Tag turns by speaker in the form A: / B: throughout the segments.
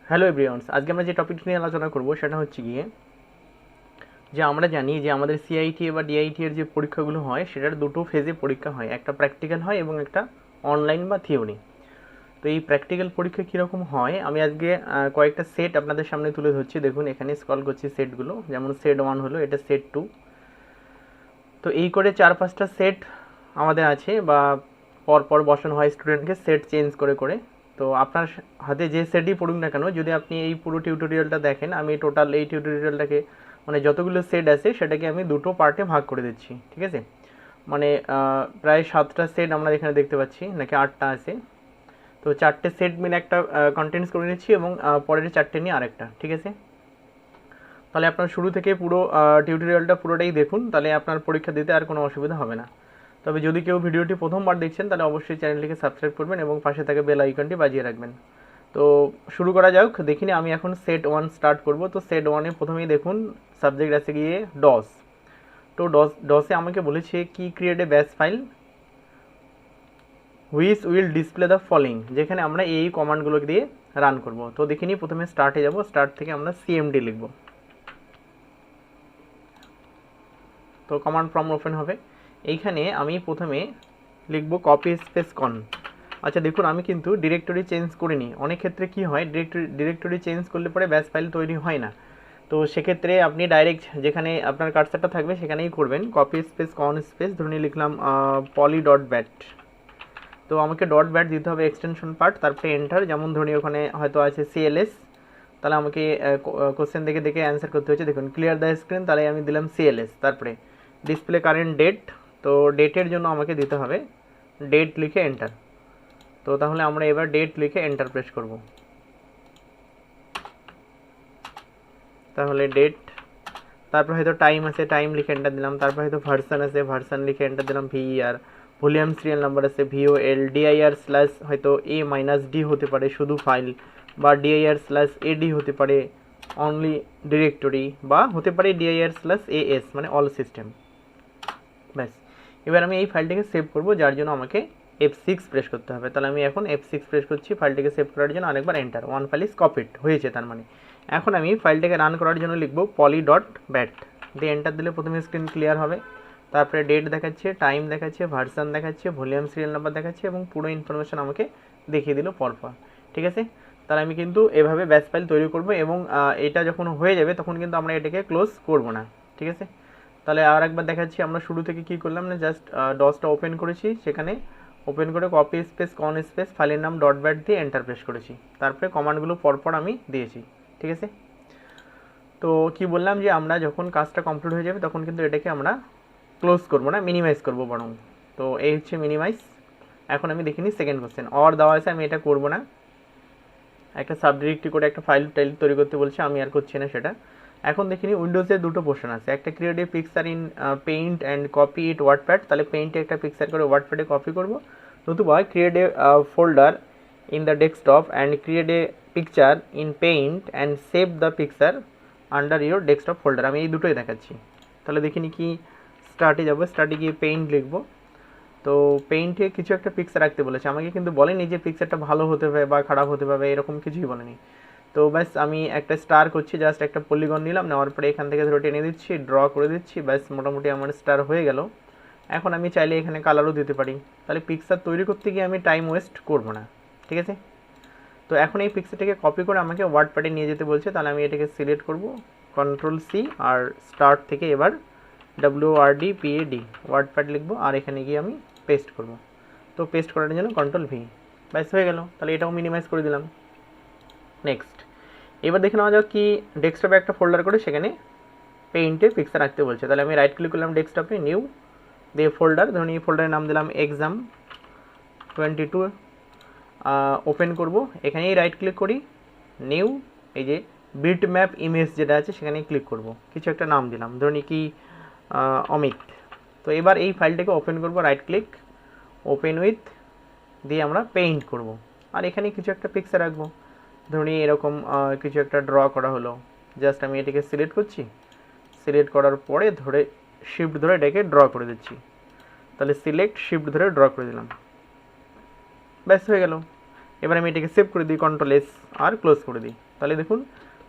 A: Hello everyone's, আজকে আমরা যে টপিকটি নিয়ে আলোচনা করব সেটা হচ্ছে গিয়ে যে আমরা জানি যে আমাদের সিআইটি বা ডিআইটি এর যে পরীক্ষাগুলো হয় সেটার দুটো ফেজে পরীক্ষা হয়, একটা প্র্যাকটিক্যাল হয় এবং একটা অনলাইন বা থিওরি। তো এই প্র্যাকটিক্যাল পরীক্ষা কীরকম হয় আমি আজকে কয়েকটা সেট আপনাদের সামনে তুলে ধরছি। দেখুন এখানে স্ক্রল করছি সেটগুলো, যেমন সেট 1 হলো, এটা সেট 2। তো এই করে 4-5টা সেট আমাদের আছে বা পরপর বসানো হয় স্টুডেন্টকে সেট চেঞ্জ করে করে। তো আপনার হাতে যে সেটই পড়ুক না কেন, যদি আপনি এই পুরো টিউটোরিয়ালটা দেখেন, আমি টোটাল এই টিউটোরিয়ালটাকে মানে যতগুলো সেট আছে সেটাকে আমি দুটো পার্টে ভাগ করে দিচ্ছি, ঠিক আছে। মানে প্রায় 7টা সেট আমরা এখানে দেখতে পাচ্ছি, নাকি 8টা আছে। তো 4টে সেট মিলে একটা কন্টেন্টস করে নিচ্ছি এবং পরের 4টে নিয়ে আরেকটা, ঠিক আছে। তাহলে আপনার শুরু থেকে পুরো টিউটোরিয়ালটা পুরোটাই দেখুন, তাহলে আপনার পরীক্ষা দিতে আর কোনো অসুবিধা হবে না। তবে যদি কেউ ভিডিওটি প্রথমবার দেখছেন তাহলে অবশ্যই চ্যানেলটিকে সাবস্ক্রাইব করবেন এবং পাশে থাকা বেল আইকনটি বাজিয়ে রাখবেন। তো শুরু করা যাক। দেখিনি আমি এখন সেট 1 স্টার্ট করব। তো সেট 1-এ প্রথমেই দেখুন সাবজেক্ট আছে গিয়ে ডস। তো ডসে আমাকে বলেছে কি ক্রিয়েট এ ব্যাশ file which will display the following, যেখানে আমরা এই কমান্ডগুলো দিয়ে রান করব। তো দেখিনি প্রথমে স্টার্টে যাব, স্টার্ট থেকে আমরা সিএমডি লিখব। তো কমান্ড প্রম্পট ওপেন হবে। এইখানে আমি প্রথমে লিখব কপি স্পেস কন। আচ্ছা দেখুন আমি কিন্তু ডিরেক্টরি চেঞ্জ করিনি। অনেক ক্ষেত্রে কি হয়, ডিরেক্টরি চেঞ্জ করলে পরে ব্যাশ ফাইল তৈরি হয় না। তো সেক্ষেত্রে আপনি ডাইরেক্ট যেখানে আপনার কার্সারটা থাকবে সেখানেই করবেন। কপি স্পেস কন স্পেস ধরে লিখলাম পলি ডট ব্যাট। তো আমাকে ডট ব্যাট দিতে হবে এক্সটেনশন পার্ট, তারপরে এন্টার। যেমন ধরুন ওখানে হয়তো আছে সিএলএস, তাহলে আমাকে কোশ্চেন দেখে দেখে অ্যান্সার করতে হচ্ছে। দেখুন ক্লিয়ার দ্য স্ক্রিন, তাহলে আমি দিলাম সিএলএস। তারপরে ডিসপ্লে কারেন্ট ডেট, তো ডেটের জন্য আমাকে দিতে হবে ডেট লিখে এন্টার। তো তাহলে আমরা এবার ডেট লিখে এন্টার প্রেস করব। তাহলে ডেট, তারপর হয়তো টাইম আছে, টাইম লিখে এন্টার দিলাম। তারপর হয়তো ভার্সন আছে, ভার্সন লিখে এন্টার দিলাম। ভিইআর ভলিউম সিরিয়াল নাম্বার আছে, ভিওএল ডিআইআর স্ল্যাশ হয়তো এ মাইনাস ডি হতে পারে শুধু ফাইল, বা ডিআইআর স্ল্যাশ এডি হতে পারে অনলি ডিরেক্টরি, বা হতে পারে ডিআইআর স্ল্যাশ এএস মানে অল সিস্টেম। ব্যাস, এবার আমি এই ফাইলটিকে সেভ করব, যার জন্য আমাকে F6 প্রেস করতে হবে। তাহলে আমি এখন F6 প্রেস করছি ফাইলটিকে সেভ করার জন্য। আরেকবার enter. One file is copied হয়েছে তার মানে। এখন আমি ফাইলটাকে রান করার জন্য লিখব পলি ডট ব্যাট, দিয়ে এন্টার দিলে প্রথমে স্ক্রিন ক্লিয়ার হবে। তারপরে ডেট দেখাচ্ছে, টাইম দেখাচ্ছে, ভার্সন দেখাচ্ছে, ভলিউম সিরিয়াল নাম্বার দেখাচ্ছে এবং পুরো ইনফরমেশন আমাকে দেখিয়ে দিল পরপর, ঠিক আছে। তাহলে আমি কিন্তু এভাবে ব্যাচ ফাইল তৈরি করব এবং এটা যখন হয়ে যাবে তখন কিন্তু আমরা এটাকে ক্লোজ করব না, ঠিক আছে। তাহলে আর একবার দেখাচ্ছি আমরা শুরু থেকে কী করলাম না, জাস্ট ডসটা ওপেন করেছি, সেখানে ওপেন করে কপি স্পেস কন স্পেস ফাইলের নাম ডট ব্যাট দিয়ে এন্টার প্রেস করেছি। তারপরে কমান্ডগুলো পরপর আমি দিয়েছি, ঠিক আছে। তো কি বললাম যে আমরা যখন কাজটা কমপ্লিট হয়ে যাবে তখন কিন্তু এটাকে আমরা ক্লোজ করবো না, মিনিমাইজ করবো বরং। তো এই হচ্ছে মিনিমাইজ। এখন আমি দেখিনি সেকেন্ড কোশ্চেন, অর দেওয়া আছে, আমি এটা করবো না। একটা সাবডিরেক্টরি করে একটা ফাইল টাইল তৈরি করতে বলছে, আমি আর করছি না সেটা। এখন দেখিনি উইন্ডোজের দুটো পোর্শন আছে, একটা create a picture in paint and copy it WordPad. তাহলে পেইন্টে একটা পিকচার করে ওয়ার্ডপ্যাডে কপি করবো, নতুবা create a folder in the desktop and create a picture in paint and save the picture under your desktop folder. আমি এই দুটোই দেখাচ্ছি। তাহলে দেখিনি কি স্টার্টে যাবো, স্টার্টে গিয়ে পেইন্ট লিখবো। তো পেইন্টে কিছু একটা পিকচার রাখতে বলেছে, আমাকে কিন্তু বলেনি যে পিকচারটা ভালো হতে হবে বা খারাপ হতে হবে, এরকম কিছুই বলেনি। তো ব্যাস আমি একটা স্টার করছি, জাস্ট একটা পলিগন নিলাম, নেওয়ার পরে এখান থেকে ধরে টেনে দিচ্ছি, ড্র করে দিচ্ছি, ব্যাস মোটামুটি আমার স্টার হয়ে গেল। এখন আমি চাইলে এখানে কালারও দিতে পারি। তাহলে পিকচার তৈরি করতে গিয়ে আমি টাইম ওয়েস্ট করবো না, ঠিক আছে। তো এখন এই পিকচারটাকে কপি করে আমাকে ওয়ার্ডপ্যাডে নিয়ে যেতে বলছে, তাহলে আমি এটাকে সিলেক্ট করব, কন্ট্রোল সি, আর স্টার্ট থেকে এবার WRDPAD ওয়ার্ডপ্যাড লিখবো, আর এখানে গিয়ে আমি পেস্ট করব। তো পেস্ট করার জন্য কন্ট্রোল ভি, ব্যাস হয়ে গেল। তাহলে এটাও মিনিমাইজ করে দিলাম। নেক্সট, এবার দেখে নেওয়া যাক কি ডেস্কটপে একটা ফোল্ডার করে সেখানে পেইন্টে পিকচার রাখতে বলছে। তাহলে আমি রাইট ক্লিক করলাম ডেস্কটপে, নিউ, দিয়ে ফোল্ডার, ধরুন এই ফোল্ডারের নাম দিলাম এক্সাম 22, ওপেন করব। এখানেই রাইট ক্লিক করি, নিউ, এই যে বিট ম্যাপ ইমেজ যেটা আছে সেখানে ক্লিক করব, কিছু একটা নাম দিলাম, ধরুন কি অমিত। তো এবার এই ফাইলটাকে ওপেন করব, রাইট ক্লিক, ওপেন উইথ, দিয়ে আমরা পেইন্ট করব। আর এখানে কিছু একটা পিকচার রাখবো, ধরুন এরকম কিছু একটা ড্র করা হলো। জাস্ট আমি এটাকে সিলেক্ট করছি, সিলেক্ট করার পরে ধরে শিফট ধরে এটাকে ড্র করে দিচ্ছি। তাহলে সিলেক্ট শিফট ধরে ড্র করে দিলাম, ব্যাস হয়ে গেল। এবার আমি এটাকে সেভ করে দিই, কন্ট্রোল এস, আর ক্লোজ করে দিই। তাহলে দেখুন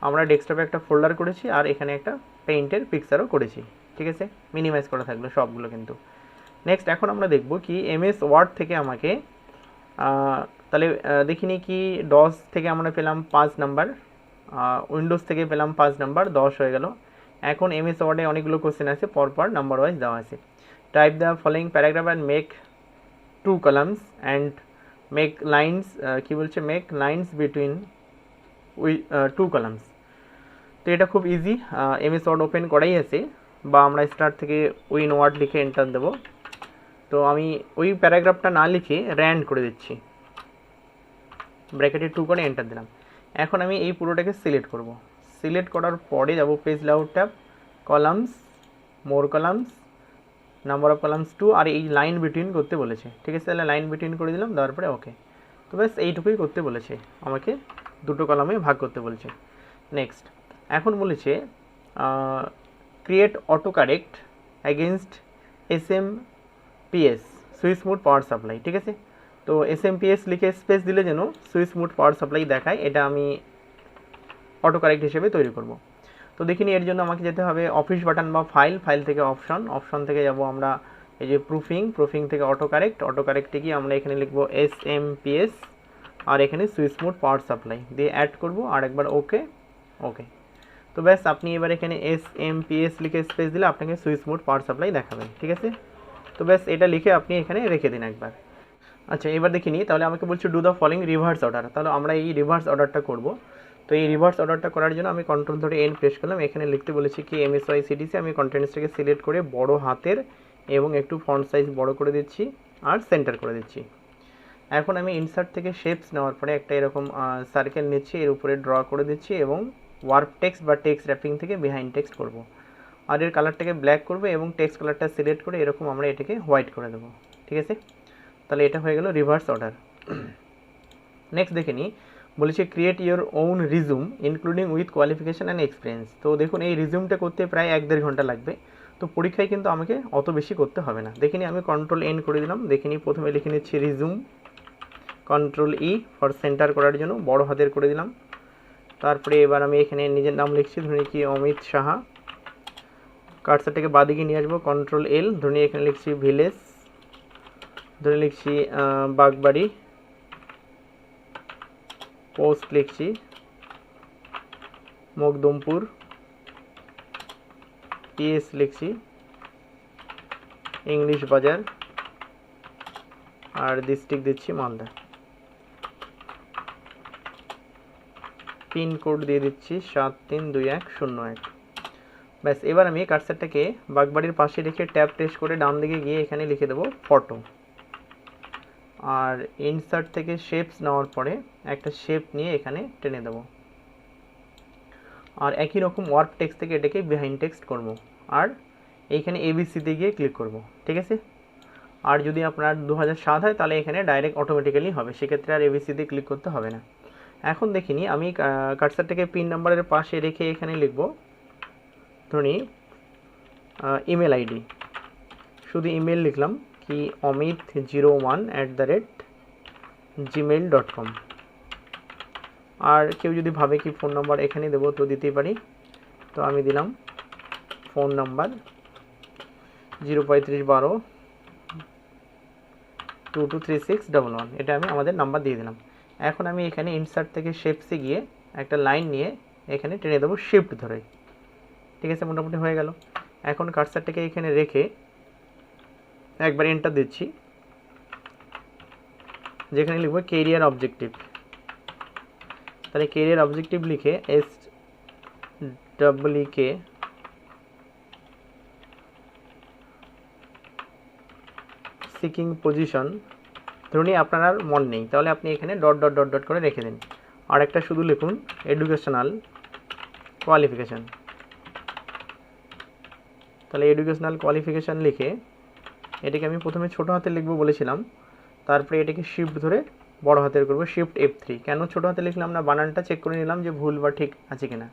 A: আমরা ডেস্কটপে একটা ফোল্ডার করেছি আর এখানে একটা পেইন্টের পিকচারও করেছি, ঠিক আছে, মিনিমাইজ করা থাকলো সবগুলো কিন্তু। নেক্সট এখন আমরা দেখব কি এমএস ওয়ার্ড থেকে আমাকে তাহলে দেখিনি কি ডস থেকে আমরা পেলাম 5 নাম্বার, উইন্ডোজ থেকে পেলাম 5 নাম্বার, 10 হয়ে গেল। এখন এমএস ওয়ার্ডে অনেকগুলো কোশ্চেন আছে, পরপর নাম্বার ওয়াইজ দেওয়া আছে। Type the following paragraph and make 2 columns and make lines, কী বলছে, মেক লাইন্স বিটুইন 2 কলামস। তো এটা খুব ইজি, এমএস ওয়ার্ড ওপেন করাই আছে, বা আমরা স্টার্ট থেকে উইন ওয়ার্ড লিখে এন্টার দেবো। তো আমি ওই প্যারাগ্রাফটা না লিখে র্যান্ড করে দিচ্ছি, ব্র্যাকেটে 2 করে এন্টার দিলাম। এখন আমি এই পুরোটাকে সিলেক্ট করব, সিলেক্ট করার পরে যাব page layout tab, columns, more columns, number of columns 2, আর এই লাইন বিটুইন করতে বলেছে, ঠিক আছে, তাহলে লাইন বিটুইন করে দিলাম, দেওয়ার পরে ওকে। তো ব্যাস এইটুকুই করতে বলেছে, আমাকে 2 কলামে ভাগ করতে বলেছে। নেক্সট এখন বলেছে create auto correct against SMPS switch mode power supply, ঠিক আছে। তো SMPS লিখে স্পেস দিলে যেন সুইচ মোড পাওয়ার সাপ্লাই দেখায়, এটা আমি অটো কারেক্ট হিসেবে তৈরি করব। তো দেখিনি এর জন্য আমাকে যেতে হবে অফিস বাটন বা ফাইল, ফাইল থেকে অপশন, অপশন থেকে যাব আমরা এই যে প্রুফিং, প্রুফিং থেকে অটো কারেক্ট, অটো কারেক্টে গিয়ে আমরা এখানে লিখব SMPS আর এখানে সুইচ মোড পাওয়ার সাপ্লাই দিয়ে অ্যাড করব, আর একবার ওকে, ওকে। তো ব্যাস আপনি এবার এখানে SMPS লিখে স্পেস দিলে আপনাকে সুইচ মোড পাওয়ার সাপ্লাই দেখাবে, ঠিক আছে। তো ব্যাস এটা লিখে আপনি এখানে রেখে দিন একবার। আচ্ছা এবার দেখিনি, তাহলে আমাকে বলছে do the following reverse order, তাহলে আমরা এই রিভার্স অর্ডারটা করব। তো এই রিভার্স অর্ডারটা করার জন্য আমি কন্ট্রোল ধরে এন প্রেস করলাম, এখানে লিখতে বলেছি কি MSYCDC, আমি কন্টেন্টসটাকে সিলেক্ট করে বড় হাতের এবং একটু ফন্ট সাইজ বড় করে দিচ্ছি আর সেন্টার করে দিচ্ছি। এখন আমি ইনসার্ট থেকে শেপস নেওয়ার পরে একটা এরকম সার্কেল নিচ্ছি, এর উপরে ড্র করে দিচ্ছি এবং ওয়ার্প টেক্সট বা টেক্সট র্যাপিং থেকে বিহাইন্ড টেক্সট করব, আর এর কালারটাকে ব্ল্যাক করব এবং টেক্সট কালারটা সিলেক্ট করে এরকম আমরা এটাকে হোয়াইট করে দেবো, ঠিক আছে। তাহলে এটা হয়ে গেল রিভার্স অর্ডার। নেক্সট দেখে নিই, বলেছে create your own resume including with qualification and experience. তো দেখুন এই রিজুমটা করতে প্রায় 1-1.5 ঘন্টা লাগবে, তো পরীক্ষায় কিন্তু আমাকে অত বেশি করতে হবে না। দেখিনি আমি কন্ট্রোল এন করে দিলাম, দেখিনি প্রথমে লিখে নিচ্ছি resume, control E for centre করার জন্য বড় হাতের করে দিলাম। তারপরে এবার আমি এখানে নিজের নাম লিখছি, ধরে কি অমিত সাহা, কার্সারটাকে বাদিকে নিয়ে আসবো, কন্ট্রোল এল, ধরে এখানে লিখছি ভিলেজ, ধরে লিখছি বাগবাড়ি, পোস্ট লিখছি মকদমপুর, PS লিখছি ইংলিশ বাজার, আর ডিস্ট্রিক্ট দিচ্ছি মালদা, পিনকোড দিয়ে দিচ্ছি 732101। ব্যাস এবার আমি কার্সারটাকে বাগবাড়ির পাশে রেখে ট্যাব টেস্ট করে ডান দিকে গিয়ে এখানে লিখে দেবো ফটো, আর ইনসার্ট থেকে শেপস নেওয়ার পরে একটা শেপ নিয়ে এখানে টেনে দেবো, আর একই রকম ওয়ার্প টেক্সট থেকে এটাকে বিহাইন্ড টেক্সট করব, আর এইখানে ABCতে গিয়ে ক্লিক করব, ঠিক আছে। আর যদি আপনার 2007 হয় তাহলে এখানে ডাইরেক্ট অটোমেটিক্যালি হবে, সেক্ষেত্রে আর ABCতে ক্লিক করতে হবে না। এখন দেখিনি আমি কার্সারটাকে পিন নাম্বারের পাশে রেখে এখানে লিখব ধরি ইমেল আইডি, শুধু ইমেল লিখলাম কি amit01@gmail.com, আর কেউ যদি ভাবে কি ফোন নাম্বার এখানে দেবো তো দিতেই পারি, তো আমি দিলাম ফোন নাম্বার 03512223611, এটা আমি আমাদের নাম্বার দিয়ে দিলাম। এখন আমি এখানে ইনসার্ট থেকে শেপসে গিয়ে একটা লাইন নিয়ে এখানে টেনে দেবো শিফট ধরে, ঠিক আছে, মোটামুটি হয়ে গেল। এখন কার্সারটাকে এখানে রেখে একবার এন্টার দিচ্ছি, যেখানে লিখবো কেরিয়ার অবজেক্টিভ, তাহলে কেরিয়ার অবজেক্টিভ লিখে SWK সিকিং পজিশন, ধরুন আপনার আর মন নেই তাহলে আপনি এখানে ডট ডট ডট ডট করে রেখে দিন, আর একটা শুধু লিখুন এডুকেশনাল কোয়ালিফিকেশান, তাহলে এডুকেশনাল কোয়ালিফিকেশান লিখে এটাকে আমি প্রথমে ছোটো হাতে লিখবো বলেছিলাম, তারপরে এটাকে শিফট ধরে বড় হাতের করবো, শিফট F3। কেন ছোটো হাতে লিখলাম না, বানানটা চেক করে নিলাম যে ভুল বা ঠিক আছে কিনা।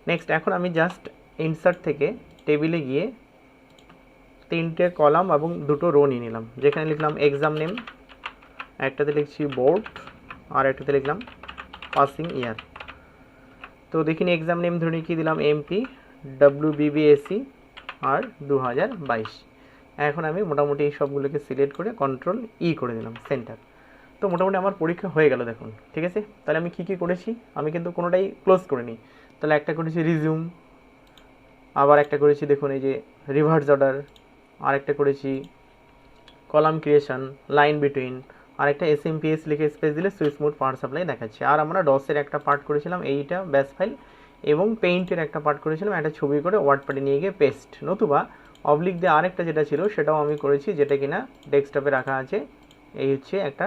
A: নেক্সট এখন আমি জাস্ট ইনসার্ট থেকে টেবিলে গিয়ে 3টে কলাম এবং 2টো রো নিয়ে নিলাম, যেখানে লিখলাম এক্সাম নেম, একটাতে লিখছি বোর্ড আর একটাতে লিখলাম পাসিং ইয়ার। তো দেখিনি এক্সাম নেম ধরে কি দিলাম, এমপি WBBSC আর 2022। এখন আমি মোটামুটি এই সবগুলোকে সিলেক্ট করে কন্ট্রোল করে দিলাম সেন্টার। তো মোটামুটি আমার পরীক্ষা হয়ে গেল দেখুন, ঠিক আছে। তাহলে আমি কী কী করেছি, আমি কিন্তু কোনোটাই ক্লোজ করিনি। তাহলে একটা করেছি রিজিউম, আবার একটা করেছি দেখুন এই যে রিভার্স অর্ডার, আরেকটা করেছি কলাম ক্রিয়েশন, লাইন বিটুইন, আরেকটা SMPS লিখে স্পেস দিলে সুইচ মোড পাওয়ার সাপ্লাই দেখাচ্ছে। আর আমরা ডসের একটা পার্ট করেছিলাম এইটা ব্যাস ফাইল, এবং পেইন্টের একটা পার্ট করেছিলাম একটা ছবি করে ওয়ার্ডপ্যাডে নিয়ে গিয়ে পেস্ট, নতুবা অবলিক দিয়ে আরেকটা যেটা ছিল সেটাও আমি করেছি, যেটা কিনা ডেস্কটপে রাখা আছে। এই হচ্ছে একটা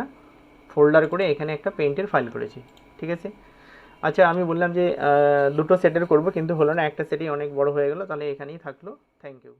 A: ফোল্ডার করে এখানে একটা পেইন্টের ফাইল করেছি, ঠিক আছে। আচ্ছা, আমি বললাম যে দুটো সেটের করব, কিন্তু হলো না, একটা সেটই অনেক বড় হয়ে গেল, তাহলে এখানেই থাকলো। Thank you.